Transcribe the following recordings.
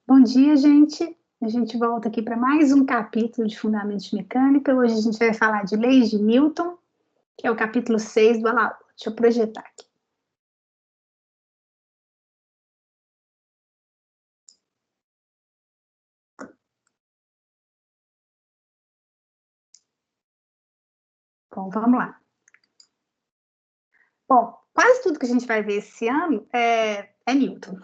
Bom dia, gente. A gente volta aqui para mais um capítulo de Fundamentos de Mecânica. Hoje a gente vai falar de leis de Newton, que é o capítulo 6 do Alaúde. Deixa eu projetar aqui. Bom, vamos lá. Bom, quase tudo que a gente vai ver esse ano é Newton.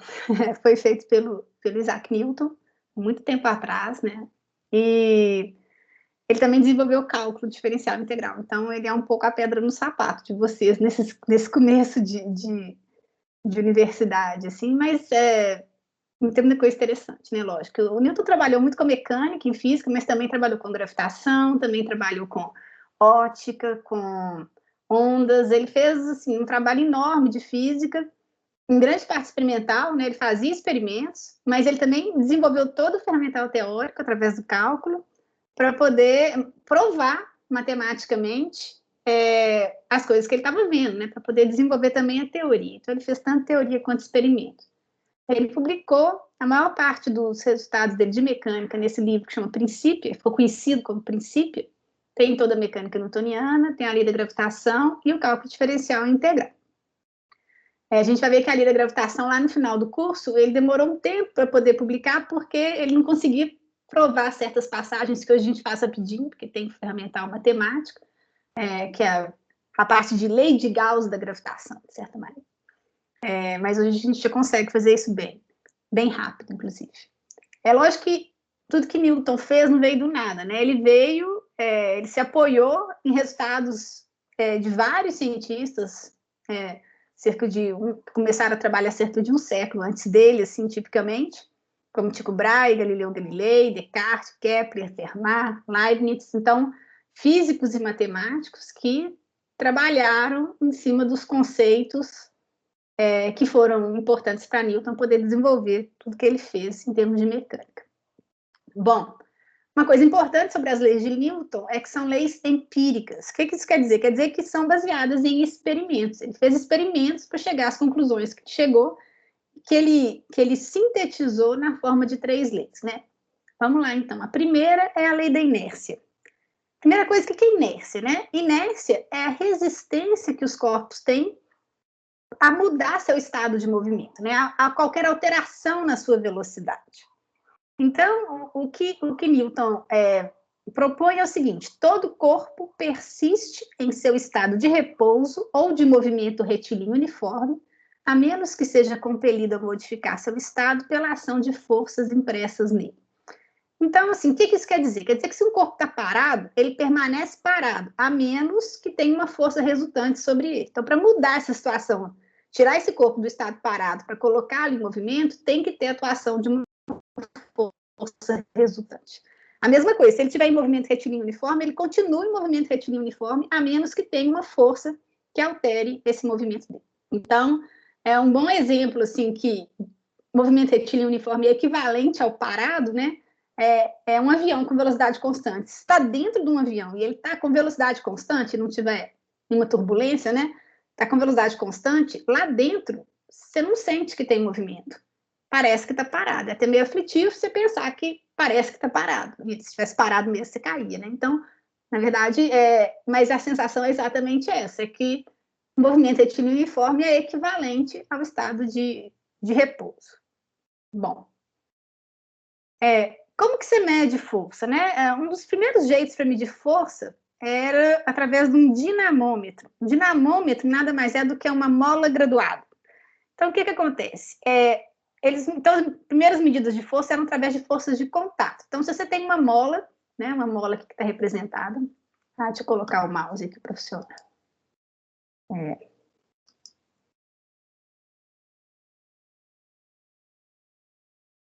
Foi feito pelo Isaac Newton, muito tempo atrás, né? E ele também desenvolveu o cálculo diferencial integral. Então, ele é um pouco a pedra no sapato de vocês nesse começo de universidade, assim, mas tem muita coisa interessante, né? Lógico. O Newton trabalhou muito com mecânica, em física, mas também trabalhou com gravitação, também trabalhou com ótica, com ondas. Ele fez, assim, um trabalho enorme de física, em grande parte experimental, né? Ele fazia experimentos, mas ele também desenvolveu todo o ferramental teórico através do cálculo para poder provar matematicamente as coisas que ele estava vendo, né? Para poder desenvolver também a teoria. Então, ele fez tanto teoria quanto experimento. Ele publicou a maior parte dos resultados dele de mecânica nesse livro que chama Princípio, ficou conhecido como Princípio. Tem toda a mecânica newtoniana, tem a lei da gravitação e o cálculo diferencial integral. A gente vai ver que a lei da gravitação, lá no final do curso, ele demorou um tempo para poder publicar, porque ele não conseguia provar certas passagens que hoje a gente faz rapidinho, porque tem ferramental matemático, que é a parte de lei de Gauss da gravitação, de certa maneira. Mas hoje a gente já consegue fazer isso bem rápido, inclusive. É lógico que tudo que Newton fez não veio do nada, né? Ele se apoiou em resultados de vários cientistas, começaram a trabalhar cerca de um século antes dele, assim, tipicamente, como Tycho Brahe, Galileu Galilei, Descartes, Kepler, Fermat, Leibniz. Então, físicos e matemáticos que trabalharam em cima dos conceitos que foram importantes para Newton poder desenvolver tudo que ele fez em termos de mecânica. Bom, uma coisa importante sobre as leis de Newton é que são leis empíricas. O que isso quer dizer? Quer dizer que são baseadas em experimentos. Ele fez experimentos para chegar às conclusões que chegou, que ele sintetizou na forma de 3 leis, né? Vamos lá, então. A primeira é a lei da inércia. Primeira coisa, o que é inércia, né? Inércia é a resistência que os corpos têm a mudar seu estado de movimento, né? A qualquer alteração na sua velocidade. Então, o que Newton propõe é o seguinte: todo corpo persiste em seu estado de repouso ou de movimento retilíneo uniforme, a menos que seja compelido a modificar seu estado pela ação de forças impressas nele. Então, assim, o que isso quer dizer? Quer dizer que se um corpo está parado, ele permanece parado, a menos que tenha uma força resultante sobre ele. Então, para mudar essa situação, tirar esse corpo do estado parado para colocá-lo em movimento, tem que ter atuação de uma força resultante. A mesma coisa, se ele estiver em movimento retilíneo uniforme, ele continua em movimento retilíneo uniforme, a menos que tenha uma força que altere esse movimento dele. Então, é um bom exemplo, assim, que movimento retilíneo uniforme é equivalente ao parado, né? É um avião com velocidade constante. Se está dentro de um avião e ele está com velocidade constante, não tiver nenhuma turbulência, né? Está com velocidade constante, lá dentro você não sente que tem movimento. Parece que está parado. É até meio aflitivo você pensar que parece que está parado. E se estivesse parado mesmo, você caía, né? Então, na verdade, mas a sensação é exatamente essa, é que o movimento retilíneo uniforme é equivalente ao estado de repouso. Bom, como que você mede força, né? Um dos primeiros jeitos para medir força era através de um dinamômetro. Um dinamômetro nada mais é do que uma mola graduada. Então, o que acontece? Então, as primeiras medidas de força eram através de forças de contato. Então, se você tem uma mola, né, uma mola aqui que está representada, deixa eu colocar o mouse aqui para funcionar.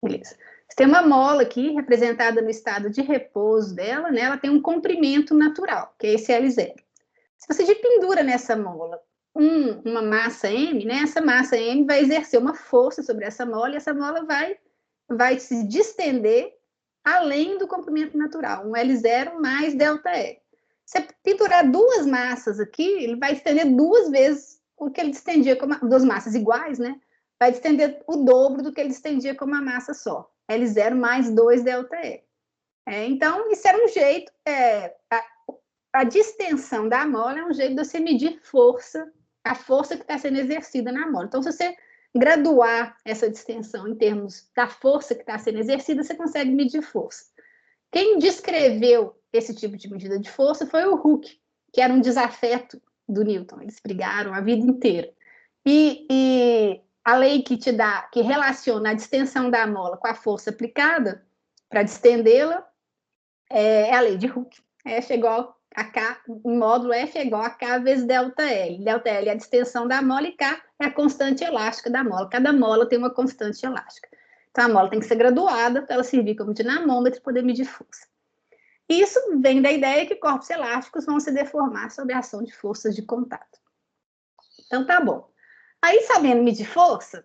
Beleza. Você tem uma mola aqui, representada no estado de repouso dela, né? Ela tem um comprimento natural, que é esse L0. Se você pendura nessa mola uma massa M, né? Essa massa M vai exercer uma força sobre essa mola, e essa mola vai se distender além do comprimento natural, um L0 mais ΔL. Se você pendurar 2 massas aqui, ele vai estender 2 vezes o que ele distendia com duas massas iguais, né? Vai distender o dobro do que ele distendia com uma massa só. L0 mais 2 ΔL. Então, isso era um jeito... a distensão da mola é um jeito de você medir força, a força que está sendo exercida na mola. Então, se você graduar essa distensão em termos da força que está sendo exercida, você consegue medir força. Quem descreveu esse tipo de medida de força foi o Hooke, que era um desafeto do Newton. Eles brigaram a vida inteira. E a lei que relaciona a distensão da mola com a força aplicada para distendê-la é a lei de Hooke. F é igual a K, em módulo F é igual a K vezes ΔL. ΔL é a distensão da mola e K é a constante elástica da mola. Cada mola tem uma constante elástica. Então, a mola tem que ser graduada para ela servir como dinamômetro e poder medir força. Isso vem da ideia que corpos elásticos vão se deformar sob a ação de forças de contato. Então, tá bom. Aí, sabendo medir força,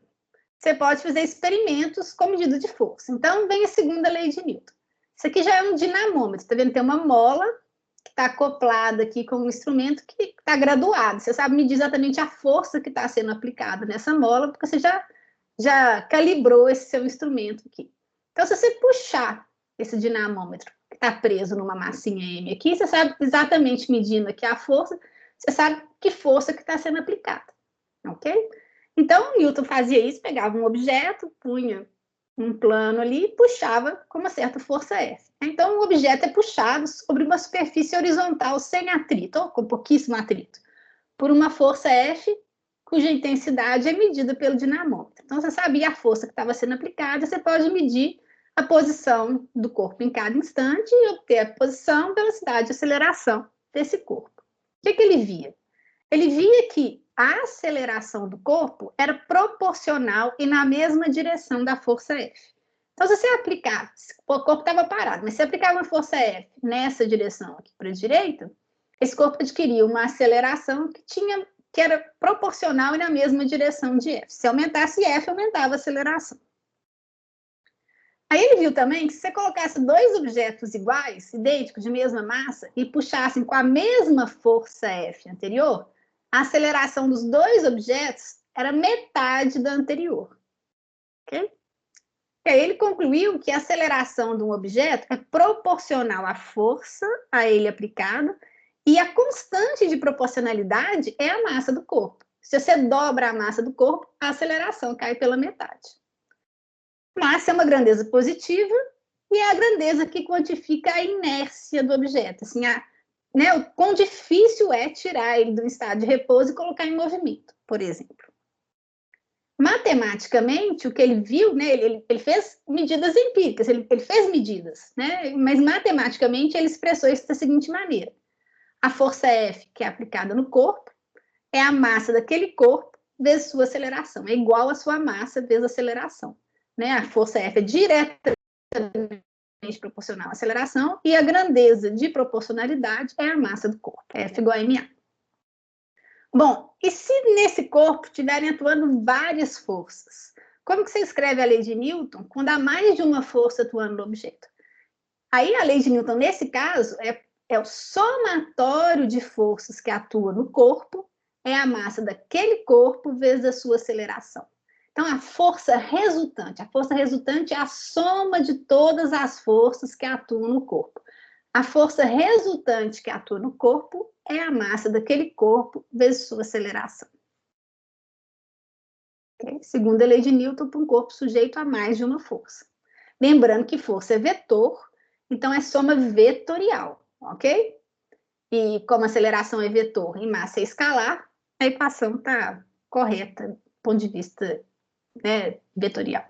você pode fazer experimentos com medida de força. Então, vem a segunda lei de Newton. Isso aqui já é um dinamômetro, tá vendo? Tem uma mola que está acoplada aqui com um instrumento que está graduado. Você sabe medir exatamente a força que está sendo aplicada nessa mola, porque você já calibrou esse seu instrumento aqui. Então, se você puxar esse dinamômetro que está preso numa massinha M aqui, você sabe exatamente medindo aqui a força, você sabe que força que está sendo aplicada, ok? Então, Newton fazia isso, pegava um objeto, punha um plano ali e puxava com uma certa força F. Então, o objeto é puxado sobre uma superfície horizontal sem atrito, ou com pouquíssimo atrito, por uma força F, cuja intensidade é medida pelo dinamômetro. Então, você sabia a força que estava sendo aplicada, você pode medir a posição do corpo em cada instante e obter a posição, velocidade e aceleração desse corpo. O que ele via? Ele via que a aceleração do corpo era proporcional e na mesma direção da força F. Então, se você aplicar, o corpo estava parado, mas se aplicava uma força F nessa direção aqui para a direita, esse corpo adquiria uma aceleração que era proporcional e na mesma direção de F. Se aumentasse F, aumentava a aceleração. Aí ele viu também que se você colocasse dois objetos iguais, idênticos, de mesma massa, e puxassem com a mesma força F anterior, a aceleração dos dois objetos era metade da anterior. Ok? E aí ele concluiu que a aceleração de um objeto é proporcional à força a ele aplicada e a constante de proporcionalidade é a massa do corpo. Se você dobra a massa do corpo, a aceleração cai pela metade. Massa é uma grandeza positiva e é a grandeza que quantifica a inércia do objeto. Assim, o quão difícil é tirar ele do estado de repouso e colocar em movimento, por exemplo. Matematicamente, o que ele viu, né, ele fez medidas empíricas, ele fez medidas, né, mas matematicamente ele expressou isso da seguinte maneira. A força F, que é aplicada no corpo, é a massa daquele corpo vezes sua aceleração. É igual a sua massa vezes a aceleração. Né? A força F é diretamente proporcional à aceleração e a grandeza de proporcionalidade é a massa do corpo. F igual a MA. Bom, e se nesse corpo estiverem atuando várias forças? Como que você escreve a lei de Newton quando há mais de uma força atuando no objeto? Aí a lei de Newton, nesse caso, é o somatório de forças que atuam no corpo, é a massa daquele corpo vezes a sua aceleração. Então, a força resultante é a soma de todas as forças que atuam no corpo. A força resultante que atua no corpo é a massa daquele corpo vezes sua aceleração. Okay? Segundo a lei de Newton, para um corpo sujeito a mais de uma força. Lembrando que força é vetor, então é soma vetorial, ok? E como a aceleração é vetor e massa é escalar, a equação está correta do ponto de vista, né, vetorial.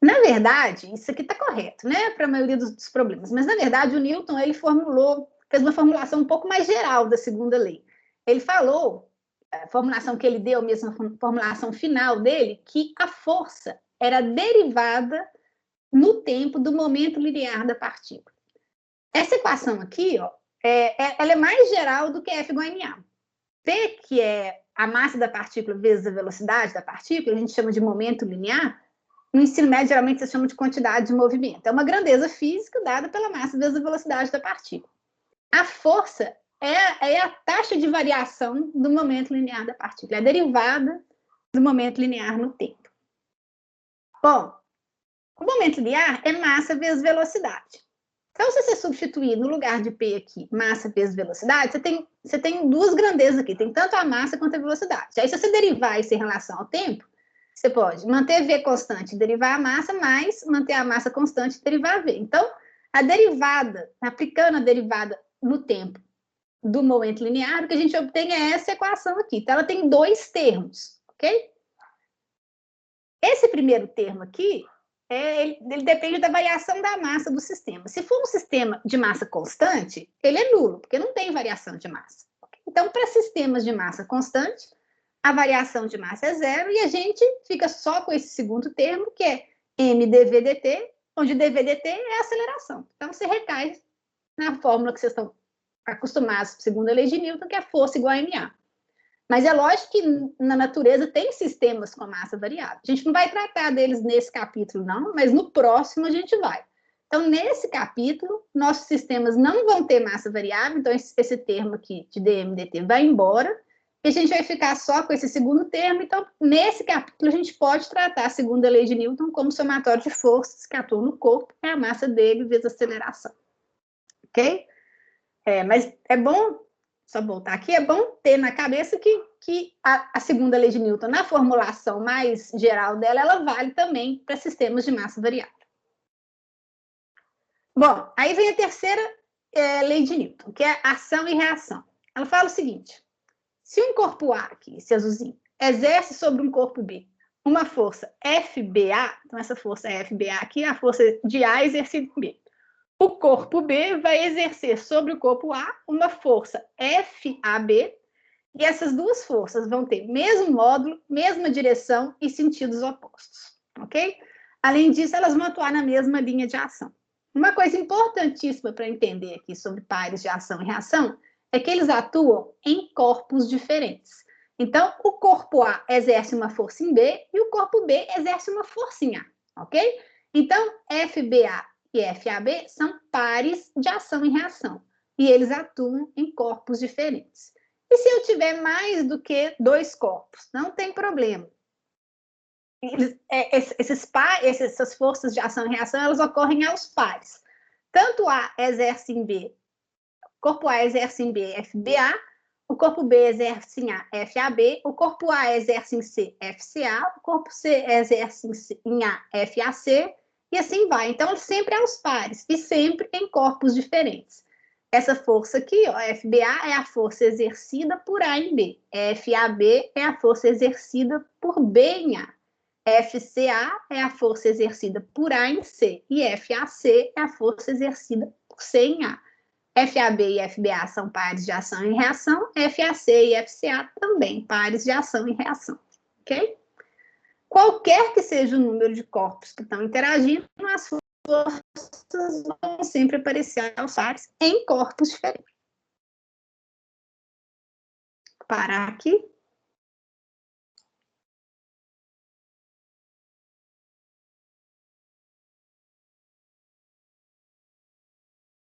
Na verdade, isso aqui está correto, né, para a maioria dos problemas, mas na verdade o Newton ele fez uma formulação um pouco mais geral da segunda lei. Ele falou, a formulação que ele deu, mesmo a formulação final dele, que a força era derivada no tempo do momento linear da partícula. Essa equação aqui, ó, ela é mais geral do que F igual a MA. P, que é a massa da partícula vezes a velocidade da partícula, a gente chama de momento linear. No ensino médio, geralmente, se chama de quantidade de movimento. É uma grandeza física dada pela massa vezes a velocidade da partícula. A força é a taxa de variação do momento linear da partícula, a derivada do momento linear no tempo. Bom, o momento linear é massa vezes velocidade. Então, se você substituir no lugar de P aqui, massa vezes velocidade, você tem duas grandezas aqui, tem tanto a massa quanto a velocidade. Aí, se você derivar isso em relação ao tempo, você pode manter V constante e derivar a massa, mais manter a massa constante e derivar V. Então, a derivada, aplicando a derivada no tempo do momento linear, o que a gente obtém é essa equação aqui. Então, ela tem dois termos, ok? Esse primeiro termo aqui, ele depende da variação da massa do sistema. Se for um sistema de massa constante, ele é nulo, porque não tem variação de massa. Então, para sistemas de massa constante, a variação de massa é zero e a gente fica só com esse segundo termo, que é mdv/dt, onde dv/dt é a aceleração. Então, você recai na fórmula que vocês estão acostumados, segundo a lei de Newton, que é força igual a ma. Mas é lógico que na natureza tem sistemas com massa variável. A gente não vai tratar deles nesse capítulo, não, mas no próximo a gente vai. Então, nesse capítulo, nossos sistemas não vão ter massa variável, então esse termo aqui de dm/dt vai embora, e a gente vai ficar só com esse segundo termo. Então, nesse capítulo, a gente pode tratar, segundo a lei de Newton, como somatório de forças que atuam no corpo, é a massa dele vezes a aceleração. Ok? Mas é bom, só voltar aqui, é bom ter na cabeça que a segunda lei de Newton, na formulação mais geral dela, ela vale também para sistemas de massa variável. Bom, aí vem a terceira lei de Newton, que é ação e reação. Ela fala o seguinte: se um corpo A, aqui, esse azulzinho, exerce sobre um corpo B uma força FBA, então essa força FBA aqui é a força de A exercida em B. O corpo B vai exercer sobre o corpo A uma força FAB, e essas duas forças vão ter mesmo módulo, mesma direção e sentidos opostos, ok? Além disso, elas vão atuar na mesma linha de ação. Uma coisa importantíssima para entender aqui sobre pares de ação e reação é que eles atuam em corpos diferentes. Então, o corpo A exerce uma força em B e o corpo B exerce uma força em A, ok? Então, FBA e FAB são pares de ação e reação, e eles atuam em corpos diferentes. E se eu tiver mais do que dois corpos? Não tem problema. Essas forças de ação e reação, elas ocorrem aos pares. Tanto A exerce em B, o corpo A exerce em B FBA, o corpo B exerce em A FAB, o corpo A exerce em C FCA, o corpo C exerce em A FAC, e assim vai. Então, sempre aos pares, e sempre em corpos diferentes. Essa força aqui, ó, FBA, é a força exercida por A em B. FAB é a força exercida por B em A. FCA é a força exercida por A em C. E FAC é a força exercida por C em A. FAB e FBA são pares de ação e reação. FAC e FCA também pares de ação e reação. Ok? Qualquer que seja o número de corpos que estão interagindo, as forças vão sempre aparecer aos pares em corpos diferentes. Parar aqui.